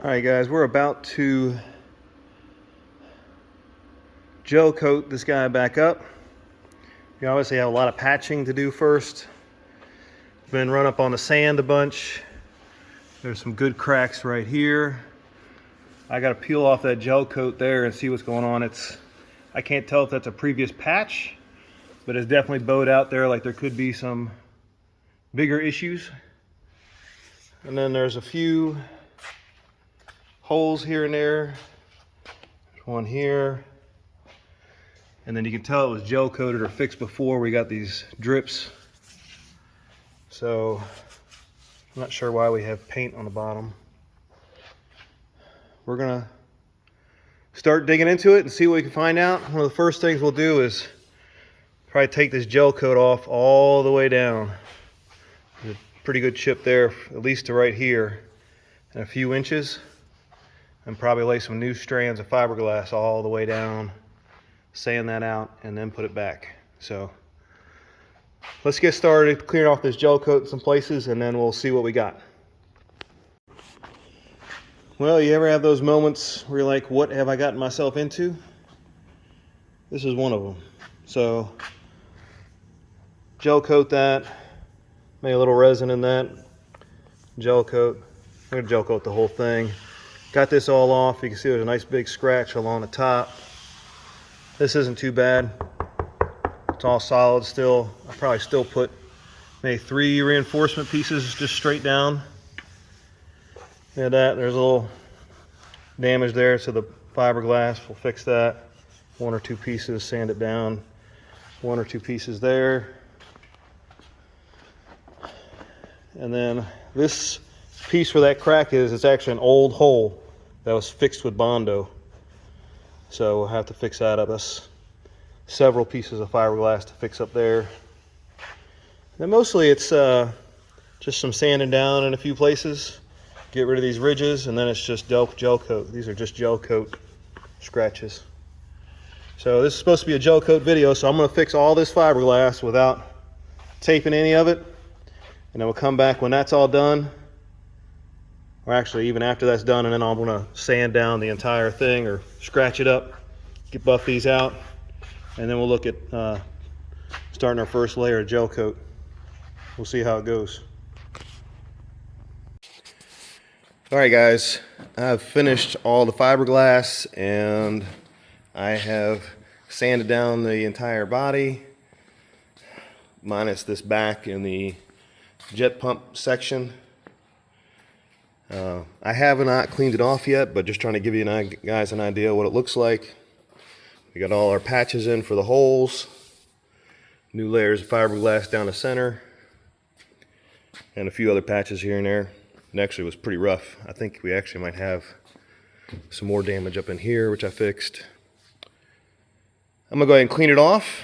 Alright guys, we're about to gel coat this guy back up. You obviously have a lot of patching to do first. Been run up on the sand a bunch. There's some good cracks right here. I got to peel off that gel coat there and see what's going on. I can't tell if that's a previous patch, but it's definitely bowed out there like there could be some bigger issues. And then there's a few holes here and there. There's one here. And then you can tell it was gel coated or fixed before. We got these drips. So I'm not sure why we have paint on the bottom. We're gonna start digging into it and see what we can find out. One of the first things we'll do is probably take this gel coat off all the way down. There's a pretty good chip there, at least to right here, and a few inches. And probably lay some new strands of fiberglass all the way down, sand that out, and then put it back. So let's get started clearing off this gel coat in some places, and then we'll see what we got. Well, you ever have those moments where you're like, what have I gotten myself into? This is one of them. So gel coat that, made a little resin in that, gel coat. I'm gonna gel coat the whole thing. Got this all off. You can see there's a nice big scratch along the top. This isn't too bad. It's all solid still. I'll probably still put maybe 3 reinforcement pieces just straight down. Look at that. There's a little damage there to the fiberglass. We'll fix that. 1 or 2 pieces, sand it down. 1 or 2 pieces there. And then this piece where that crack is, it's actually an old hole that was fixed with Bondo. So we'll have to fix that up. That's several pieces of fiberglass to fix up there. And mostly it's just some sanding down in a few places. Get rid of these ridges, and then it's just gel coat. These are just gel coat scratches. So this is supposed to be a gel coat video, so I'm going to fix all this fiberglass without taping any of it. And then we'll come back when that's all done. Or actually even after that's done, and then I'm gonna sand down the entire thing or scratch it up, buff these out, and then we'll look at starting our first layer of gel coat. We'll see how it goes. All right guys, I've finished all the fiberglass and I have sanded down the entire body, minus this back in the jet pump section. I have not cleaned it off yet, but just trying to give you guys an idea what it looks like. We got all our patches in for the holes, new layers of fiberglass down the center, and a few other patches here and there. It actually was pretty rough. I think we actually might have some more damage up in here, which I fixed. I'm gonna go ahead and clean it off,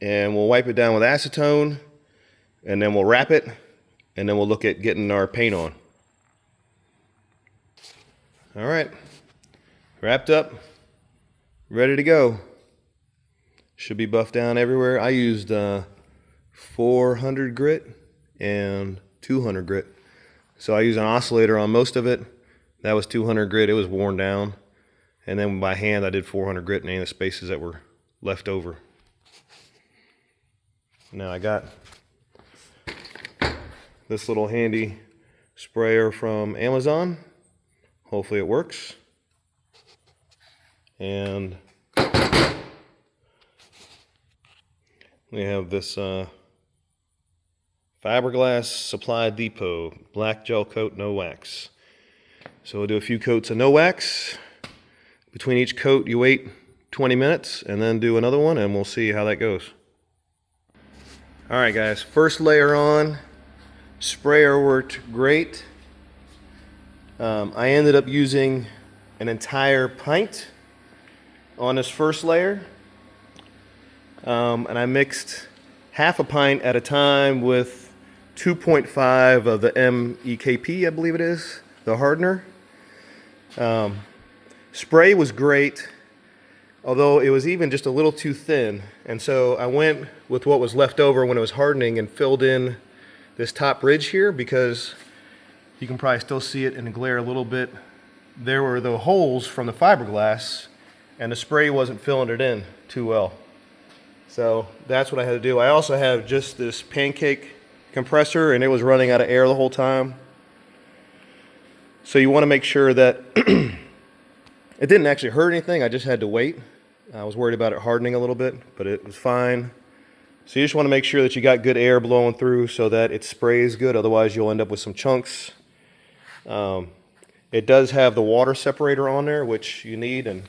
and we'll wipe it down with acetone, and then we'll wrap it, and then we'll look at getting our paint on. All right, wrapped up, ready to go. Should be buffed down everywhere. I used 400 grit and 200 grit. So I used an oscillator on most of it. That was 200 grit, it was worn down. And then by hand I did 400 grit in any of the spaces that were left over. Now I got this little handy sprayer from Amazon. Hopefully it works. And we have this fiberglass supply depot, black gel coat, no wax. So we'll do a few coats of no wax. Between each coat you wait 20 minutes and then do another one, and we'll see how that goes. All right guys, first layer on. Sprayer worked great. I ended up using an entire pint on this first layer, and I mixed half a pint at a time with 2.5 of the MEKP, I believe it is, the hardener. Spray was great, although it was even just a little too thin, and so I went with what was left over when it was hardening and filled in this top ridge here, because you can probably still see it in the glare a little bit there were the holes from the fiberglass and the spray wasn't filling it in too well. So that's what I had to do. I also have just this pancake compressor and it was running out of air the whole time. So you want to make sure that it didn't actually hurt anything. I just had to wait. I was worried about it hardening a little bit, but it was fine. So you just want to make sure that you got good air blowing through so that it sprays good. Otherwise you'll end up with some chunks. It does have the water separator on there, which you need. And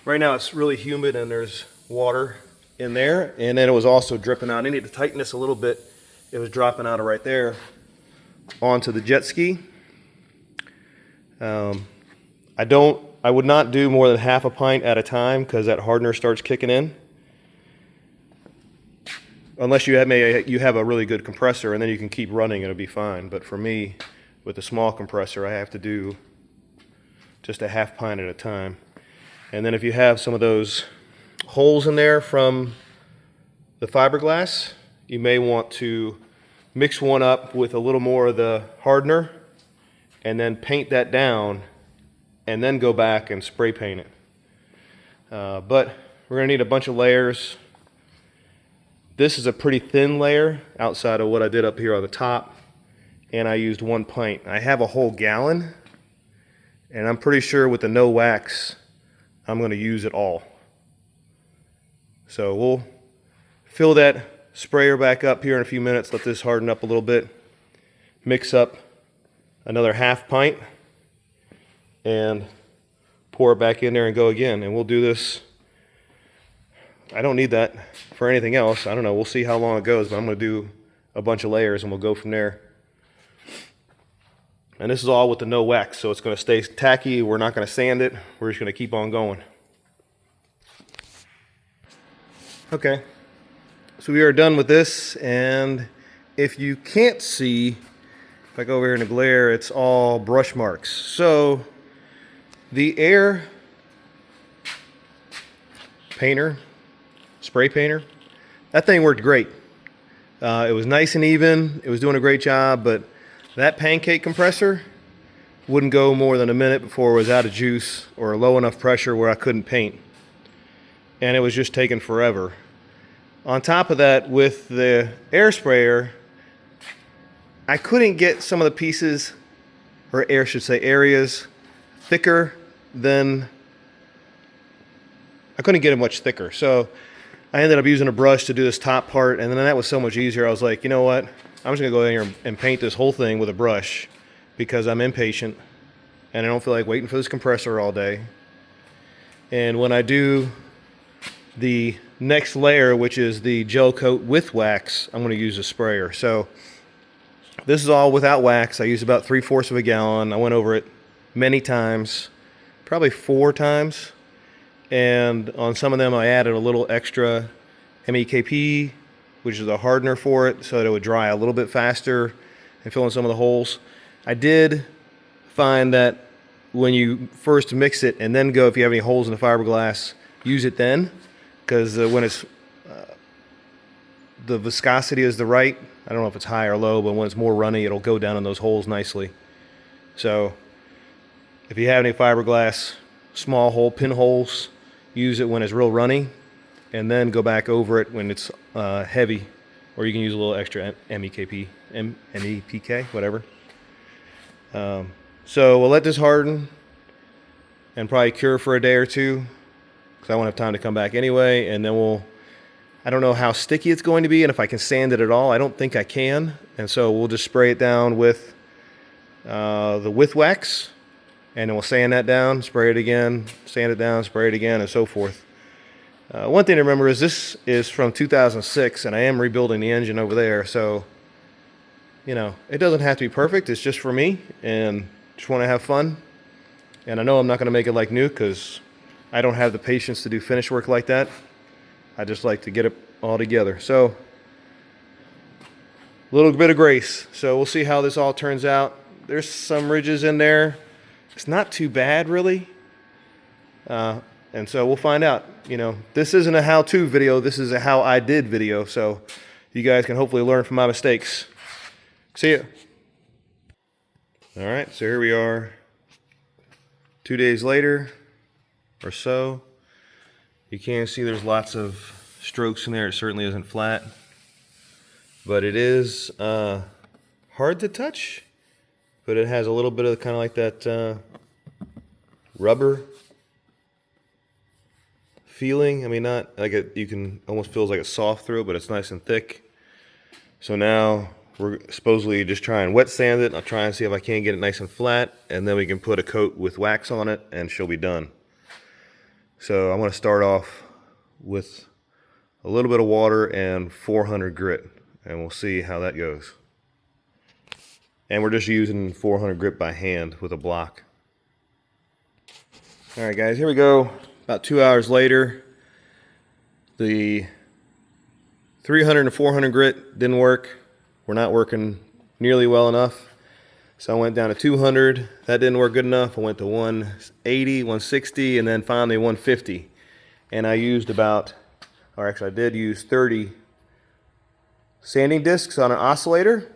right now it's really humid and there's water in there. And then it was also dripping out. I need to tighten this a little bit. It was dropping out of right there onto the Jetski. I would not do more than half a pint at a time because that hardener starts kicking in. Unless you have a really good compressor and then you can keep running, it'll be fine. But for me, with a small compressor, I have to do just a half pint at a time. And then if you have some of those holes in there from the fiberglass, you may want to mix one up with a little more of the hardener and then paint that down and then go back and spray paint it. But we're gonna need a bunch of layers. This is a pretty thin layer outside of what I did up here on the top, and I used 1 pint. I have a whole gallon, and I'm pretty sure with the no wax, I'm gonna use it all. So we'll fill that sprayer back up here in a few minutes, let this harden up a little bit, mix up another half pint, and pour it back in there and go again. And we'll do this. I don't need that for anything else. I don't know, we'll see how long it goes, but I'm gonna do a bunch of layers and we'll go from there. And this is all with the no wax, so it's gonna stay tacky. We're not gonna sand it. We're just gonna keep on going. Okay, so we are done with this, and if you can't see, if I go over here in the glare, it's all brush marks. So the air painter, spray painter, that thing worked great. It was nice and even. It was doing a great job, but that pancake compressor wouldn't go more than a minute before it was out of juice or low enough pressure where I couldn't paint. And it was just taking forever. On top of that, with the air sprayer, I couldn't get some of the pieces, or air should say areas, thicker than, I couldn't get it much thicker. So I ended up using a brush to do this top part, and then that was so much easier. I was like, you know what? I'm just gonna go in here and paint this whole thing with a brush because I'm impatient and I don't feel like waiting for this compressor all day. And when I do the next layer, which is the gel coat with wax, I'm gonna use a sprayer. So this is all without wax. I used about 3/4 of a gallon. I went over it many times, probably 4 times. And on some of them I added a little extra MEKP, which is a hardener for it, so that it would dry a little bit faster and fill in some of the holes. I did find that when you first mix it and then go, if you have any holes in the fiberglass, use it then, because when it's the viscosity is the right, I don't know if it's high or low, but when it's more runny, it'll go down in those holes nicely. So if you have any fiberglass small hole pinholes, use it when it's real runny, and then go back over it when it's heavy, or you can use a little extra MEKP, MEPK, whatever. So we'll let this harden and probably cure for a day or two, because I won't have time to come back anyway, and then I don't know how sticky it's going to be and if I can sand it at all. I don't think I can, and so we'll just spray it down with the with wax, and then we'll sand that down, spray it again, sand it down, spray it again, and so forth. One thing to remember is this is from 2006, and I am rebuilding the engine over there, so you know, it doesn't have to be perfect. It's just for me, and just want to have fun. And I know I'm not going to make it like new, because I don't have the patience to do finish work like that. I just like to get it all together. So a little bit of grace. So we'll see how this all turns out. There's some ridges in there. It's not too bad, really. And so we'll find out. You know, this isn't a how-to video. This is a how I did video. So you guys can hopefully learn from my mistakes. See ya. All right, so here we are 2 days later or so, you can see there's lots of strokes in there. It certainly isn't flat, but it is hard to touch, but it has a little bit of kind of like that rubber feeling. I mean, not like it, you can almost feels like a soft throw, but it's nice and thick. So now we're supposedly just try and wet sand it. I'll try and see if I can get it nice and flat, and then we can put a coat with wax on it and she'll be done. So I'm going to start off with a little bit of water and 400 grit, and we'll see how that goes. And we're just using 400 grit by hand with a block. All right, guys, here we go. About 2 hours later, the 300 and 400 grit didn't work. We're not working nearly well enough. So I went down to 200. That didn't work good enough. I went to 180, 160, and then finally 150. And I used about, or actually I did use 30 sanding discs on an oscillator,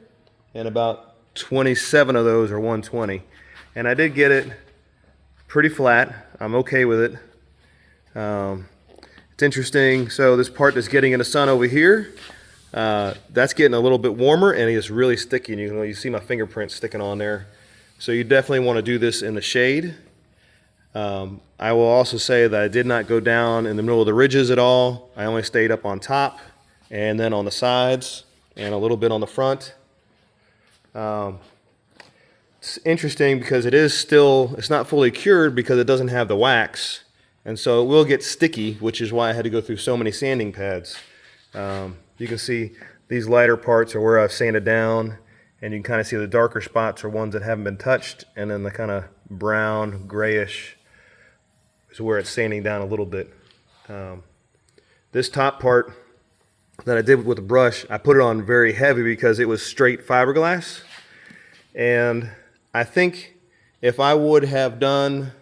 and about 27 of those are 120. And I did get it pretty flat. I'm okay with it. It's interesting. So this part that's getting in the sun over here, that's getting a little bit warmer, and it's really sticky. And you see my fingerprints sticking on there. So you definitely want to do this in the shade. I will also say that I did not go down in the middle of the ridges at all. I only stayed up on top and then on the sides and a little bit on the front. It's interesting because it's not fully cured because it doesn't have the wax. And so it will get sticky, which is why I had to go through so many sanding pads. You can see these lighter parts are where I've sanded down, and you can kind of see the darker spots are ones that haven't been touched, and then the kind of brown, grayish is where it's sanding down a little bit. This top part that I did with the brush, I put it on very heavy because it was straight fiberglass. And I think if I would have done,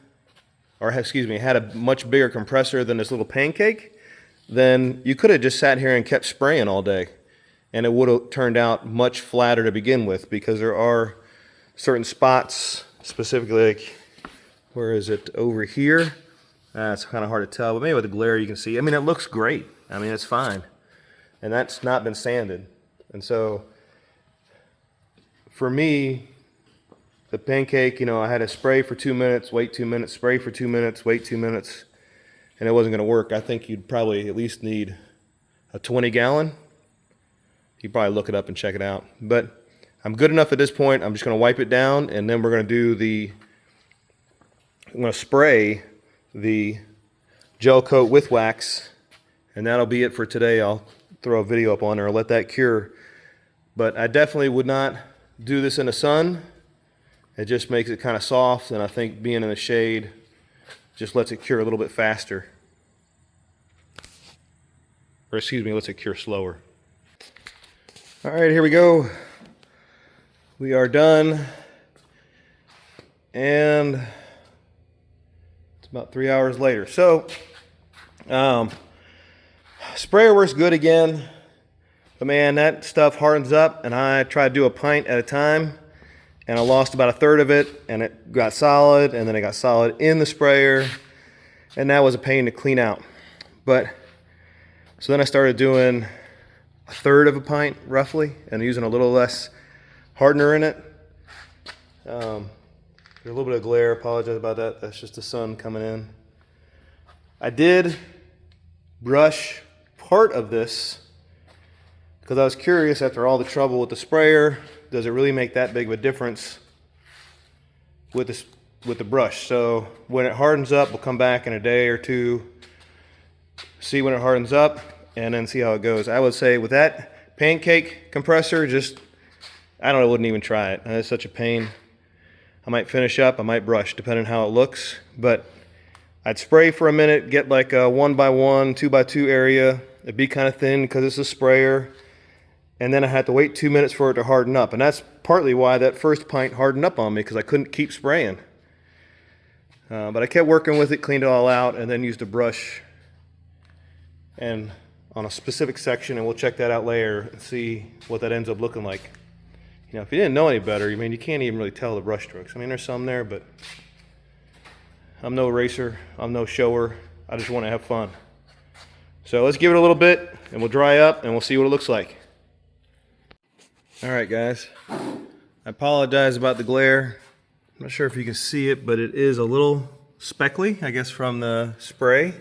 or excuse me, had a much bigger compressor than this little pancake, then you could have just sat here and kept spraying all day, and it would have turned out much flatter to begin with, because there are certain spots, specifically like, where is it, over here? It's kind of hard to tell, but maybe with the glare you can see. I mean, it looks great. I mean, it's fine. And that's not been sanded. And so, for me, the pancake, I had to spray for 2 minutes, wait 2 minutes, spray for 2 minutes, wait 2 minutes, and it wasn't going to work. I think you'd probably at least need a 20-gallon. You probably look it up and check it out. But I'm good enough at this point. I'm just going to wipe it down, and then we're going to do I'm going to spray the gel coat with wax, and that'll be it for today. I'll throw a video up on there. I'll let that cure. But I definitely would not do this in the sun. It just makes it kind of soft, and I think being in the shade just lets it cure a little bit faster. Or excuse me, lets it cure slower. All right, here we go. We are done. And it's about 3 hours later. So, sprayer works good again. But man, that stuff hardens up, and I try to do a pint at a time. And I lost about a third of it, and it got solid, and then it got solid in the sprayer, and that was a pain to clean out. But so then I started doing a third of a pint roughly, and using a little less hardener in it. There's a little bit of glare. Apologize about that. That's just the sun coming in. I did brush part of this because I was curious, after all the trouble with the sprayer, does it really make that big of a difference with the brush? So when it hardens up, we'll come back in a day or two, see when it hardens up, and then see how it goes. I would say with that pancake compressor, I wouldn't even try it. It's such a pain. I might finish up, I might brush, depending on how it looks. But I'd spray for a minute, get like a 1x1, 2x2 area. It'd be kind of thin because it's a sprayer. And then I had to wait 2 minutes for it to harden up. And that's partly why that first pint hardened up on me, because I couldn't keep spraying. But I kept working with it, cleaned it all out, and then used a brush and on a specific section, and we'll check that out later and see what that ends up looking like. If you didn't know any better, you can't even really tell the brush strokes. There's some there, but I'm no racer, I'm no shower. I just want to have fun. So let's give it a little bit and we'll dry up and we'll see what it looks like. All right, guys. I apologize about the glare. I'm not sure if you can see it, but it is a little speckly, I guess, from the spray.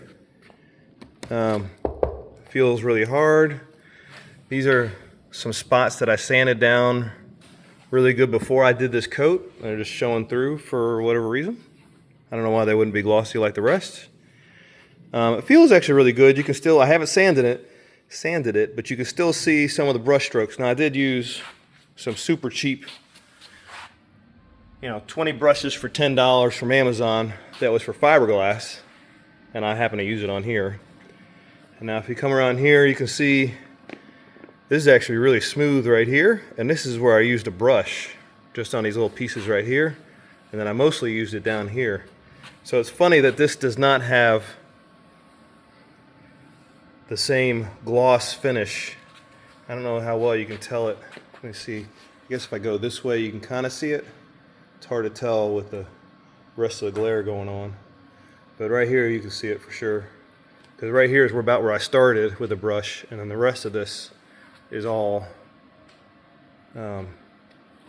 Feels really hard. These are some spots that I sanded down really good before I did this coat. They're just showing through for whatever reason. I don't know why they wouldn't be glossy like the rest. It feels actually really good. You can still, I haven't sanded it, but you can still see some of the brush strokes. Now I did use some super cheap, 20 brushes for $10 from Amazon. That was for fiberglass, and I happen to use it on here. And now if you come around here, you can see this is actually really smooth right here, and this is where I used a brush, just on these little pieces right here, and then I mostly used it down here. So it's funny that this does not have the same gloss finish. I don't know how well you can tell it. Let me see. I guess if I go this way, you can kind of see it. It's hard to tell with the rest of the glare going on. But right here, you can see it for sure. Because right here is about where I started with the brush, and then the rest of this is all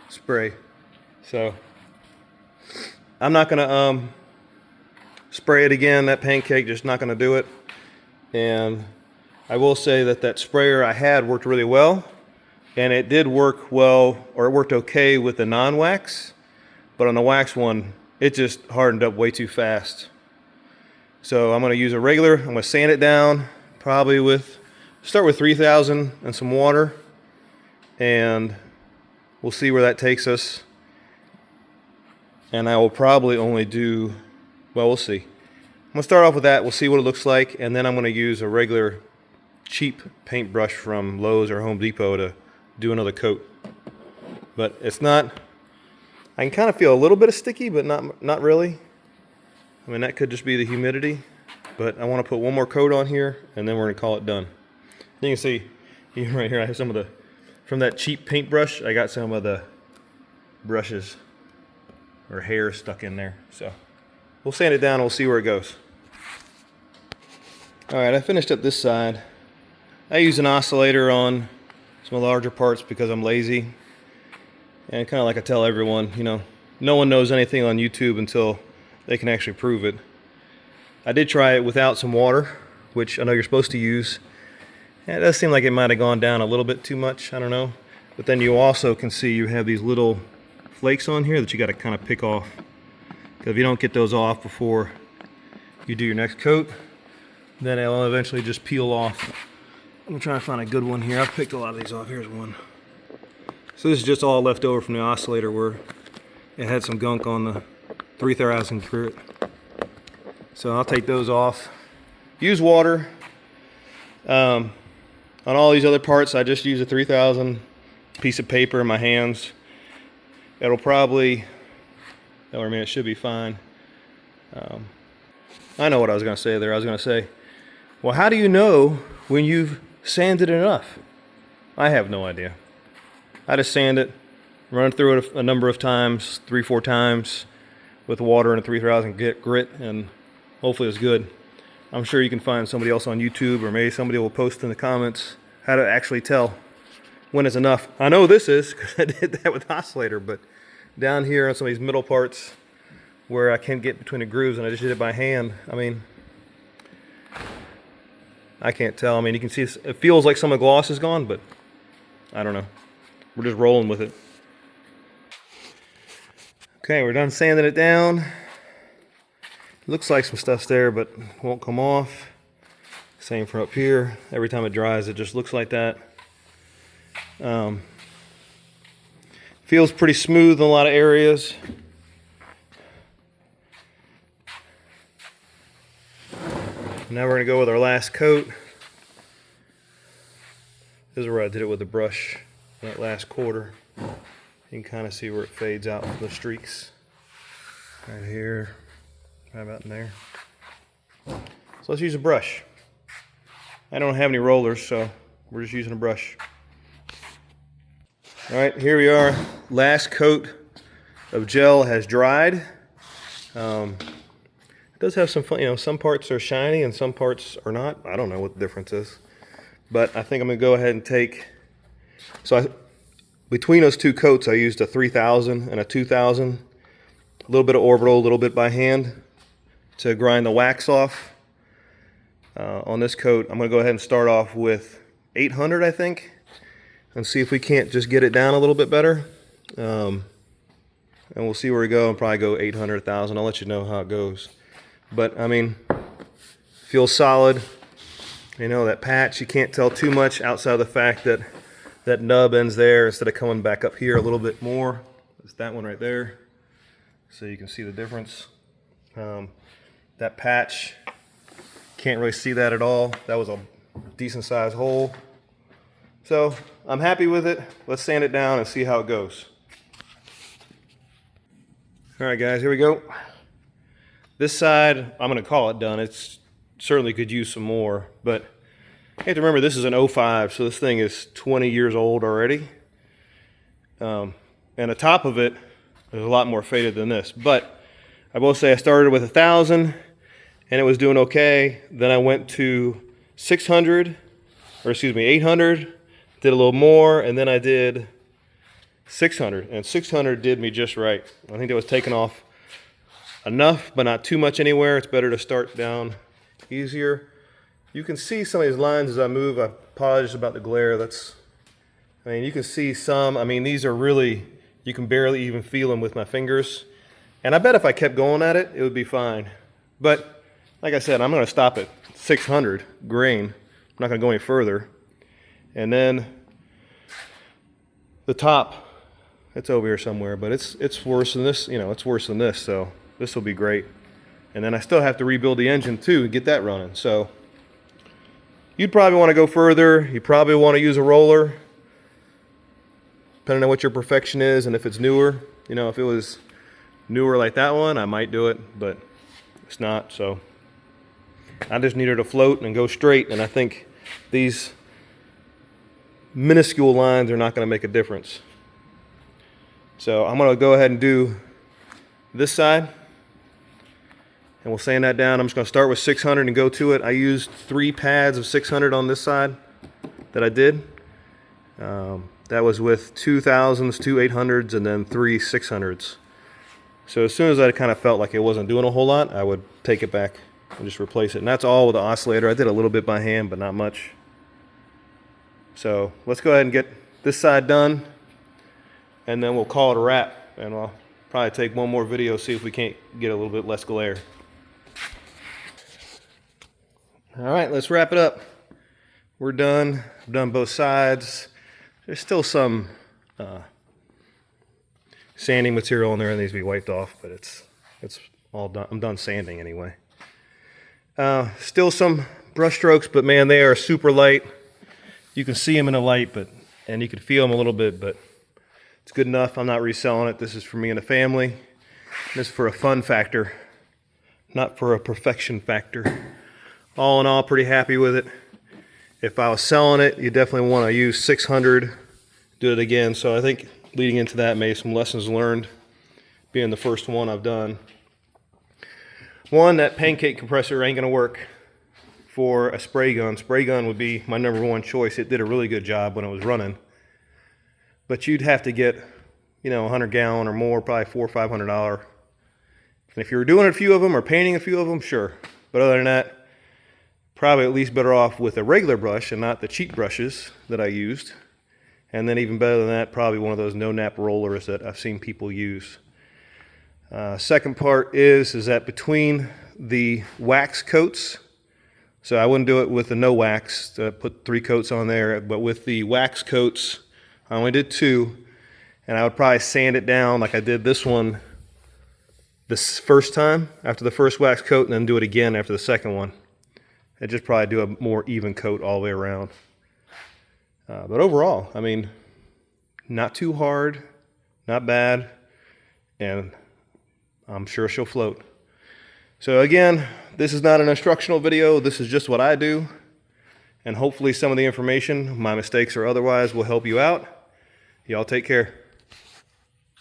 spray. So I'm not gonna spray it again. That pancake just not gonna do it. And I will say that that sprayer I had worked really well, and it did work well, or it worked okay with the non-wax, but on the wax one, it just hardened up way too fast. So I'm gonna use a regular, I'm gonna sand it down, probably start with 3000 and some water, and we'll see where that takes us. And I will probably only do, well, we'll see. I'm gonna start off with that, we'll see what it looks like, and then I'm gonna use a regular cheap paintbrush from Lowe's or Home Depot to do another coat. But it's not, I can kind of feel a little bit of sticky, but not really. I mean, that could just be the humidity, but I want to put one more coat on here, and then we're gonna call it done. You can see, even right here, I have some of the, from that cheap paintbrush, I got some of the brushes or hair stuck in there. So we'll sand it down and we'll see where it goes. All right, I finished up this side. I use an oscillator on some of the larger parts because I'm lazy. And kind of like I tell everyone, no one knows anything on YouTube until they can actually prove it. I did try it without some water, which I know you're supposed to use. And it does seem like it might have gone down a little bit too much, I don't know. But then you also can see you have these little flakes on here that you got to kind of pick off. Because if you don't get those off before you do your next coat, then it'll eventually just peel off. I'm gonna try to find a good one here. I've picked a lot of these off. Here's one. So this is just all left over from the oscillator where it had some gunk on the 3000 grit. So I'll take those off. Use water. On all these other parts, I just use a 3000 piece of paper in my hands. It'll probably, or I mean, it should be fine. I know what I was gonna say there. I was gonna say, well, how do you know when you've sanded enough? I have no idea. I just sand it, run through it a number of times, 3-4 times, with water and a 3000 grit, and hopefully it's good. I'm sure you can find somebody else on YouTube, or maybe somebody will post in the comments how to actually tell when it's enough. I know this is, because I did that with the oscillator, but down here on some of these middle parts where I can't get between the grooves and I just did it by hand, I mean, I can't tell. I mean, you can see it feels like some of the gloss is gone, but I don't know. We're just rolling with it. Okay, we're done sanding it down. Looks like some stuff's there, but won't come off. Same for up here. Every time it dries, it just looks like that. Feels pretty smooth in a lot of areas. Now we're gonna go with our last coat. This is where I did it with the brush, that last quarter. You can kind of see where it fades out with the streaks. Right here, right about in there. So let's use a brush. I don't have any rollers, so we're just using a brush. All right, here we are. Last coat of gel has dried. does have some fun, some parts are shiny and some parts are not. I don't know what the difference is. But I think I'm gonna go ahead and take, between those two coats, I used a 3000 and a 2000, a little bit of orbital, a little bit by hand to grind the wax off. On this coat, I'm gonna go ahead and start off with 800, I think, and see if we can't just get it down a little bit better. And we'll see where we go, and probably go 800, 1000. I'll let you know how it goes. But I mean, feels solid. That patch, you can't tell too much outside of the fact that that nub ends there instead of coming back up here a little bit more. It's that one right there. So you can see the difference. That patch, can't really see that at all. That was a decent sized hole. So I'm happy with it. Let's sand it down and see how it goes. All right, guys, here we go. This side, I'm gonna call it done. It's certainly could use some more, but you have to remember this is an 05, so this thing is 20 years old already. And the top of it is a lot more faded than this. But I will say I started with 1000 and it was doing okay. Then I went to 600, or excuse me, 800, did a little more, and then I did 600, and 600 did me just right. I think that was taking off enough, but not too much anywhere. It's better to start down easier. You can see some of these lines as I move. I apologize about the glare. You can see some. These are really, you can barely even feel them with my fingers. And I bet if I kept going at it, it would be fine. But like I said, I'm gonna stop at 600 grain. I'm not gonna go any further. And then the top, it's over here somewhere, but it's worse than this. It's worse than this, so this will be great. And then I still have to rebuild the engine too and get that running. So you'd probably want to go further. You probably want to use a roller, depending on what your perfection is and if it's newer. If it was newer like that one, I might do it, but it's not. So I just need her to float and go straight, and I think these minuscule lines are not going to make a difference. So I'm going to go ahead and do this side, and we'll sand that down. I'm just going to start with 600 and go to it. I used 3 pads of 600 on this side that I did. That was with 2000s, 2 800s, and then 3 600s. So as soon as I kind of felt like it wasn't doing a whole lot, I would take it back and just replace it. And that's all with the oscillator. I did a little bit by hand, but not much. So let's go ahead and get this side done, and then we'll call it a wrap. And I'll probably take one more video, see if we can't get a little bit less glare. All right, let's wrap it up. We're done. I've done both sides. There's still some sanding material in there that needs to be wiped off, but it's all done. I'm done sanding anyway. Still some brush strokes, but man, they are super light. You can see them in the light, and you can feel them a little bit, but it's good enough. I'm not reselling it. This is for me and the family. This is for a fun factor, not for a perfection factor. All in all, pretty happy with it. If I was selling it, you definitely want to use 600, do it again. So I think leading into that, maybe some lessons learned, being the first one I've done. One, that pancake compressor ain't gonna work for a spray gun. Spray gun would be my #1 choice. It did a really good job when it was running. But you'd have to get, 100 gallon or more, probably $400 or $500. And if you were doing a few of them or painting a few of them, sure. But other than that, probably at least better off with a regular brush and not the cheap brushes that I used. And then even better than that, probably one of those no-nap rollers that I've seen people use. Second part is that between the wax coats, so I wouldn't do it with the no wax, put 3 coats on there, but with the wax coats, I only did 2, and I would probably sand it down like I did this one this first time, after the first wax coat, and then do it again after the second one. And just probably do a more even coat all the way around. But overall, not too hard, not bad, and I'm sure she'll float. So again, this is not an instructional video. This is just what I do. And hopefully some of the information, my mistakes or otherwise, will help you out. Y'all take care.